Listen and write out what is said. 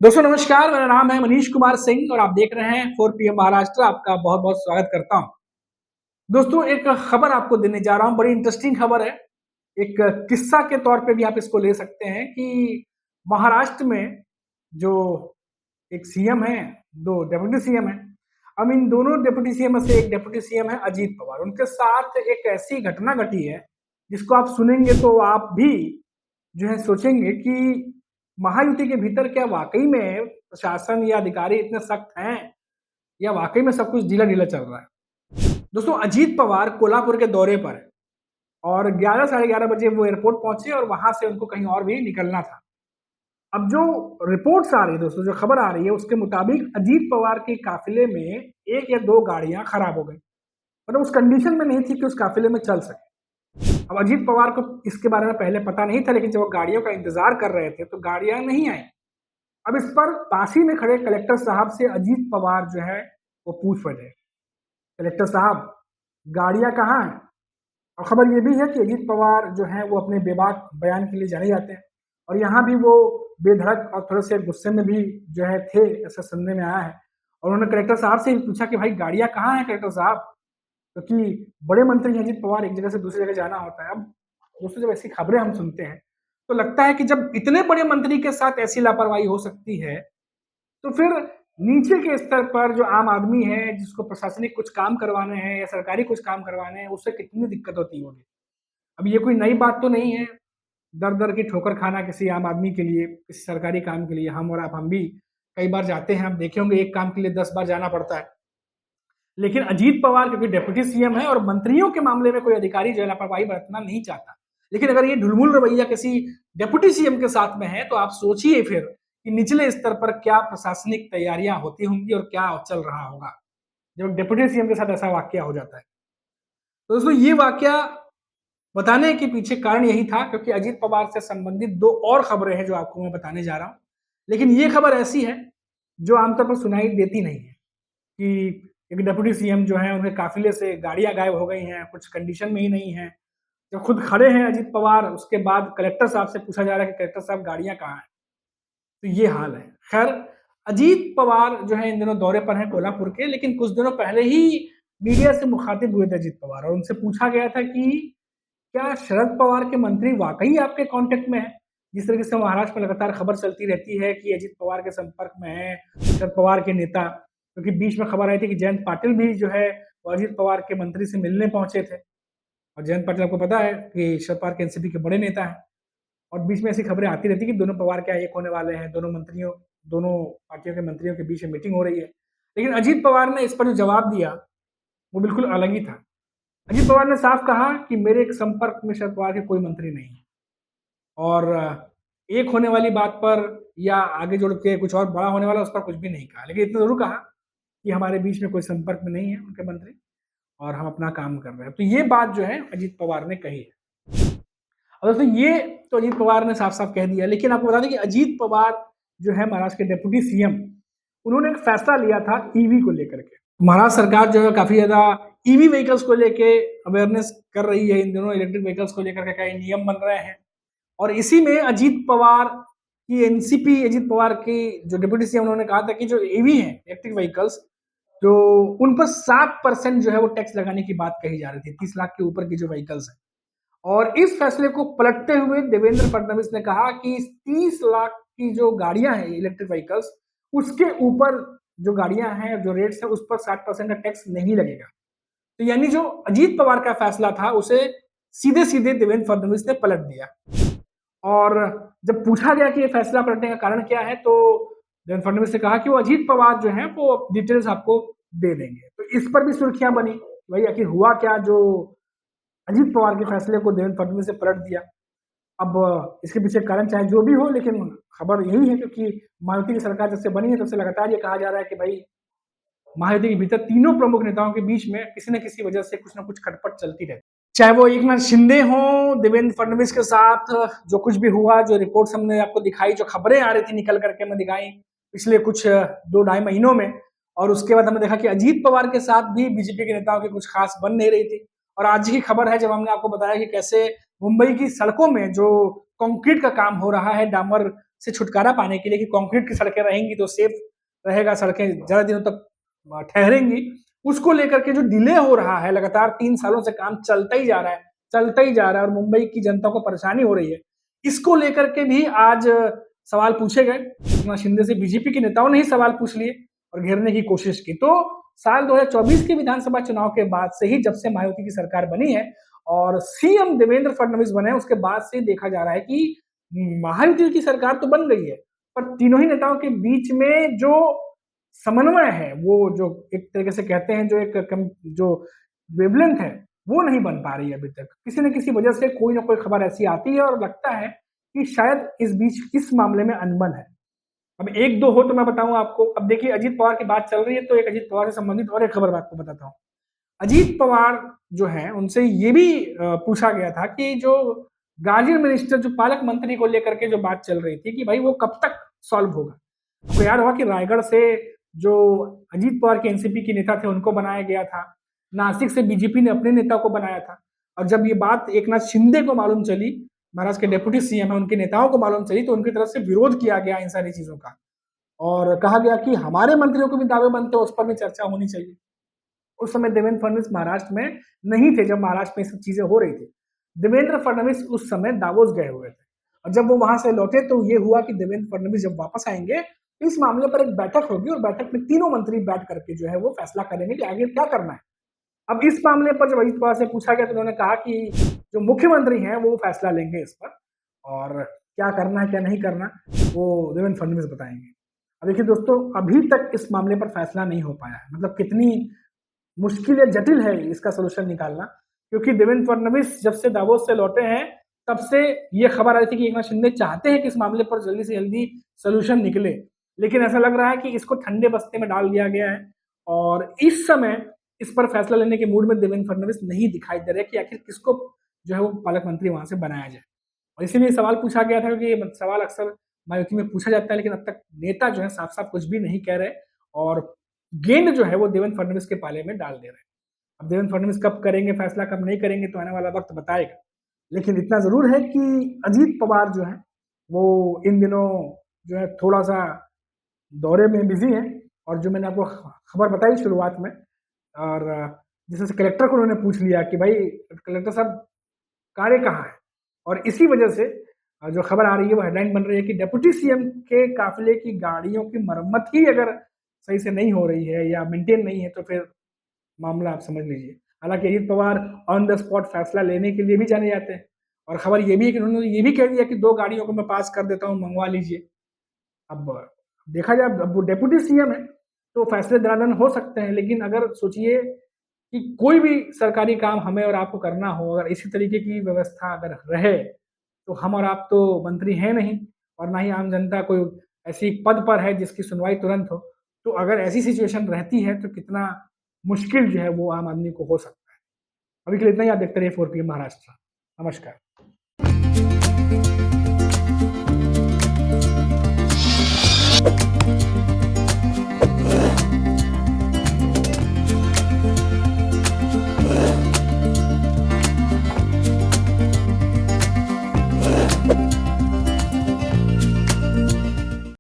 दोस्तों नमस्कार, मेरा नाम है मनीष कुमार सिंह और आप देख रहे हैं 4 PM महाराष्ट्र। आपका बहुत बहुत स्वागत करता हूं। दोस्तों एक खबर आपको देने जा रहा हूं, बड़ी इंटरेस्टिंग खबर है। एक किस्सा के तौर पे भी आप इसको ले सकते हैं कि महाराष्ट्र में जो एक सीएम है, दो डेप्यूटी सीएम है। अब इन दोनों डेप्यूटी सीएम में से एक डेप्यूटी सीएम है अजीत पवार। उनके साथ एक ऐसी घटना घटी है जिसको आप सुनेंगे तो आप भी जो है सोचेंगे कि महायुति के भीतर क्या वाकई में प्रशासन या अधिकारी इतने सख्त हैं या वाकई में सब कुछ ढीला ढीला चल रहा है। दोस्तों अजीत पवार कोल्हापुर के दौरे पर है और 11 साढ़े 11 बजे वो एयरपोर्ट पहुंचे और वहां से उनको कहीं और भी निकलना था। अब जो रिपोर्ट्स आ रही है दोस्तों, जो खबर आ रही है उसके मुताबिक अजीत पवार के काफिले में एक या दो गाड़ियां खराब हो गई, मतलब उस कंडीशन में नहीं थी कि उस काफिले में चल सके। अब अजीत पवार को इसके बारे में पहले पता नहीं था, लेकिन जब वो गाड़ियों का इंतजार कर रहे थे तो गाड़ियां नहीं आई। अब इस पर पास ही में खड़े कलेक्टर साहब से अजीत पवार जो है वो पूछ बैठे, कलेक्टर साहब गाड़ियां कहाँ हैं? और खबर ये भी है कि अजीत पवार जो है वो अपने बेबाक बयान के लिए जाने जाते हैं और यहाँ भी वो बेधड़क और थोड़े से गुस्से में भी जो है थे, ऐसा सुनने में आया है। और उन्होंने कलेक्टर साहब से पूछा कि भाई गाड़ियां कहाँ हैं कलेक्टर साहब, क्योंकि बड़े मंत्री अजीत पवार एक जगह से दूसरी जगह जाना होता है। अब दोस्तों जब ऐसी खबरें हम सुनते हैं तो लगता है कि जब इतने बड़े मंत्री के साथ ऐसी लापरवाही हो सकती है तो फिर नीचे के स्तर पर जो आम आदमी है, जिसको प्रशासनिक कुछ काम करवाने हैं या सरकारी कुछ काम करवाने हैं, उससे कितनी दिक्कत होती होगी। अब ये कोई नई बात तो नहीं है, दर दर की ठोकर खाना किसी आम आदमी के लिए, किसी सरकारी काम के लिए। हम और आप, हम भी कई बार जाते हैं, आप देखे होंगे एक काम के लिए 10 बार जाना पड़ता है। लेकिन अजीत पवार क्योंकि डिप्टी सीएम है और मंत्रियों के मामले में कोई अधिकारी जो है लापरवाही बरतना नहीं चाहता, लेकिन अगर ये ढुलमुल रवैया किसी डिप्टी सीएम के साथ में है तो आप सोचिए फिर कि निचले स्तर पर क्या प्रशासनिक तैयारियां होती होंगी और क्या चल रहा होगा जब डिप्टी सीएम के साथ ऐसा वाकया हो जाता है। तो दोस्तों ये वाकया बताने के पीछे कारण यही था क्योंकि अजीत पवार से संबंधित दो और खबरें हैं जो आपको मैं बताने जा रहा हूं। लेकिन ये खबर ऐसी है जो आमतौर पर सुनाई देती नहीं है कि एक डिप्टी सीएम जो है उनके काफिले से गाड़ियां गायब हो गई हैं, कुछ कंडीशन में ही नहीं है। जब खुद खड़े हैं अजीत पवार, उसके बाद कलेक्टर साहब से पूछा जा रहा है कि कलेक्टर साहब गाड़ियां कहाँ हैं। तो ये हाल है। खैर अजीत पवार जो है इन दिनों दौरे पर हैं कोल्हापुर के, लेकिन कुछ दिनों पहले ही मीडिया से मुखातिब हुए थे अजीत पवार और उनसे पूछा गया था कि क्या शरद पवार के मंत्री वाकई आपके कांटेक्ट में है? जिस तरीके से महाराष्ट्र में लगातार खबर चलती रहती है कि अजीत पवार के संपर्क में है शरद पवार के नेता, क्योंकि बीच में खबर आई थी कि जयंत पाटिल भी जो है वो अजीत पवार के मंत्री से मिलने पहुंचे थे। और जयंत पाटिल आपको पता है कि शरद पवार के एनसीपी के बड़े नेता हैं और बीच में ऐसी खबरें आती रहती है कि दोनों पवार क्या एक होने वाले हैं, दोनों पार्टियों के मंत्रियों के बीच में मीटिंग हो रही है। लेकिन अजीत पवार ने इस पर जो जवाब दिया वो बिल्कुल अलग ही था। अजीत पवार ने साफ कहा कि मेरे एक संपर्क में शरद पवार के कोई मंत्री नहीं है और एक होने वाली बात पर या आगे जोड़ के कुछ और बड़ा होने वाला उस पर कुछ भी नहीं कहा, लेकिन इतना जरूर कहा कि हमारे बीच में कोई संपर्क में नहीं है उनके मंत्री और हम अपना काम कर रहे हैं। तो ये बात जो है अजीत पवार ने कही है। अब दोस्तों ये तो अजीत पवार ने साफ साफ कह दिया, लेकिन आपको बता दें कि अजीत पवार जो है महाराष्ट्र के डिप्टी सीएम, उन्होंने एक फैसला लिया था ईवी को लेकर के। महाराष्ट्र सरकार जो है काफी ज्यादा ईवी व्हीकल्स को लेके अवेयरनेस कर रही है। इन दोनों इलेक्ट्रिक व्हीकल्स को लेकर के कई नियम बन रहे हैं और इसी में अजीत पवार की एनसीपी, अजीत पवार की जो डिप्टी सीएम, उन्होंने कहा था कि जो ईवी है इलेक्ट्रिक व्हीकल्स, जो उन पर 7% जो है वो टैक्स लगाने की बात कही जा रही थी, 30 लाख के ऊपर की जो व्हीकल्स है। और इस फैसले को पलटते हुए देवेंद्र फडणवीस ने कहा कि 30 लाख की जो गाड़ियां हैं इलेक्ट्रिक व्हीकल्स, उसके ऊपर जो गाड़ियां हैं, जो रेट्स है, उस पर 60% का टैक्स नहीं लगेगा। तो यानी जो अजीत पवार का फैसला था उसे सीधे सीधे देवेंद्र फडणवीस ने पलट दिया। और जब पूछा गया कि ये फैसला पलटने का कारण क्या है तो देवेंद्र फडणवीस ने कहा कि वो अजीत पवार जो है वो डिटेल्स आपको दे देंगे। तो इस पर भी सुर्खियां बनी, भाई आखिर हुआ क्या जो अजीत पवार के फैसले को देवेंद्र फडणवीस ने पलट दिया। अब इसके पीछे कारण चाहे जो भी हो, लेकिन खबर यही है क्योंकि महायुति की सरकार जब से बनी है तब से लगातार ये कहा जा रहा है कि भाई महायुति के भीतर तीनों प्रमुख नेताओं के बीच में किसी न किसी वजह से कुछ ना कुछ खटपट चलती रहती, चाहे वो एकनाथ शिंदे हो देवेंद्र फडणवीस के साथ। जो कुछ भी हुआ, जो रिपोर्ट्स हमने आपको दिखाई, जो खबरें आ रही थी निकल करके हमें दिखाई पिछले कुछ 2-2.5 महीनों में, और उसके बाद हमने देखा कि अजीत पवार के साथ भी बीजेपी के नेताओं की कुछ खास बन नहीं रही थी। और आज की खबर है जब हमने आपको बताया कि कैसे मुंबई की सड़कों में जो कंक्रीट का काम हो रहा है, डामर से छुटकारा पाने के लिए कि कंक्रीट की सड़कें रहेंगी तो सेफ रहेगा, सड़कें ज़्यादा दिनों तक ठहरेंगी, उसको लेकर के जो डिले हो रहा है, लगातार 3 सालों से काम चलता ही जा रहा है, चलता ही जा रहा है और मुंबई की जनता को परेशानी हो रही है। इसको लेकर के भी आज सवाल पूछे गए। एकनाथ शिंदे से बीजेपी के नेताओं ने ही सवाल पूछ लिए और घेरने की कोशिश की। तो साल 2024 के विधानसभा चुनाव के बाद से ही, जब से मायावती की सरकार बनी है और सीएम देवेंद्र फडणवीस बने, उसके बाद से देखा जा रहा है कि महायुति की सरकार तो बन गई है, पर तीनों ही नेताओं के बीच में जो समन्वय है, वो जो एक तरीके से कहते हैं जो जो वेवलेंथ है, वो नहीं बन पा रही है अभी तक। किसी न किसी वजह से कोई ना कोई खबर ऐसी आती है और लगता है कि शायद इस बीच इस मामले में अनबन है। अब 1-2 हो तो मैं बताऊं आपको। अब देखिए, अजीत पवार की बात चल रही है तो एक अजीत पवार से संबंधित और एक खबर मैं आपको बताता हूँ। अजीत पवार जो है, उनसे ये भी पूछा गया था कि जो गार्जियन मिनिस्टर, जो पालक मंत्री को लेकर के जो बात चल रही थी कि भाई वो कब तक सॉल्व होगा। आपको याद होगा कि रायगढ़ से जो अजीत पवार के एनसीपी के नेता थे उनको बनाया गया था, नासिक से बीजेपी ने अपने नेता को बनाया था, और जब ये बात एकनाथ शिंदे को मालूम चली, महाराष्ट्र के डिप्टी सीएम है, उनके नेताओं को मालूम चली, तो उनकी तरफ से विरोध किया गया इन सारी चीजों का और कहा गया कि हमारे मंत्रियों को भी दावे बनते हैं, उस पर भी चर्चा होनी चाहिए। उस समय देवेंद्र फडणवीस महाराष्ट्र में नहीं थे जब महाराष्ट्र में सब चीजें हो रही थी। देवेंद्र फडणवीस उस समय दावोस गए हुए थे और जब वो वहां से लौटे तो ये हुआ कि देवेंद्र फडणवीस जब वापस आएंगे, इस मामले पर एक बैठक होगी और बैठक में तीनों मंत्री बैठ करके जो है वो फैसला करेंगे कि आगे क्या करना है। अब इस मामले पर जब अजीत पवार से पूछा गया तो उन्होंने कहा कि जो मुख्यमंत्री हैं वो फैसला लेंगे इस पर, और क्या करना है क्या नहीं करना वो देवेंद्र फडणवीस बताएंगे। अब देखिए दोस्तों, अभी तक इस मामले पर फैसला नहीं हो पाया है। मतलब कितनी मुश्किल या जटिल है इसका सोल्यूशन निकालना, क्योंकि देवेंद्र फडणवीस जब से दावोस से लौटे हैं तब से ये खबर आई थी कि एकनाथ शिंदे चाहते हैं कि इस मामले पर जल्दी से जल्दी सोल्यूशन निकले, लेकिन ऐसा लग रहा है कि इसको ठंडे बस्ते में डाल दिया गया है और इस समय इस पर फैसला लेने के मूड में देवेंद्र फडणवीस नहीं दिखाई दे रहे कि आखिर किसको जो है वो पालक मंत्री वहां से बनाया जाए। और इसीलिए सवाल पूछा गया था, क्योंकि ये सवाल अक्सर मायावती में पूछा जाता है, लेकिन अब तक नेता जो है साफ साफ कुछ भी नहीं कह रहे और गेंद जो है वो देवेंद्र फडणवीस के पाले में डाल दे रहे हैं। अब देवेंद्र फडणवीस कब करेंगे फैसला, कब नहीं करेंगे, तो आने वाला वक्त बताएगा। लेकिन इतना जरूर है कि अजीत पवार जो है वो इन दिनों जो है थोड़ा सा दौरे में बिजी है, और जो मैंने आपको खबर बताई शुरुआत में, और जैसे कलेक्टर को उन्होंने पूछ लिया कि भाई कलेक्टर साहब कार्य कहाँ है, और इसी वजह से जो खबर आ रही है वो हेडलाइन बन रही है कि डिप्टी सीएम के काफिले की गाड़ियों की मरम्मत ही अगर सही से नहीं हो रही है या मेंटेन नहीं है तो फिर मामला आप समझ लीजिए। हालांकि Ajit Pawar on the spot फैसला लेने के लिए भी जाने जाते हैं, और खबर ये भी है कि उन्होंने ये भी कह दिया कि 2 गाड़ियों को मैं पास कर देता हूँ, मंगवा लीजिए। अब देखा जाए, अब वो डिप्टी सीएम है तो फैसले दरादन हो सकते हैं, लेकिन अगर सोचिए कि कोई भी सरकारी काम हमें और आपको करना हो, अगर इसी तरीके की व्यवस्था अगर रहे तो हम और आप तो मंत्री हैं नहीं, और ना ही आम जनता कोई ऐसी पद पर है जिसकी सुनवाई तुरंत हो। तो अगर ऐसी सिचुएशन रहती है तो कितना मुश्किल जो है वो आम आदमी को हो सकता है। अभी के लिए इतना ही। आप देखते रहिए 4 PM महाराष्ट्र। नमस्कार।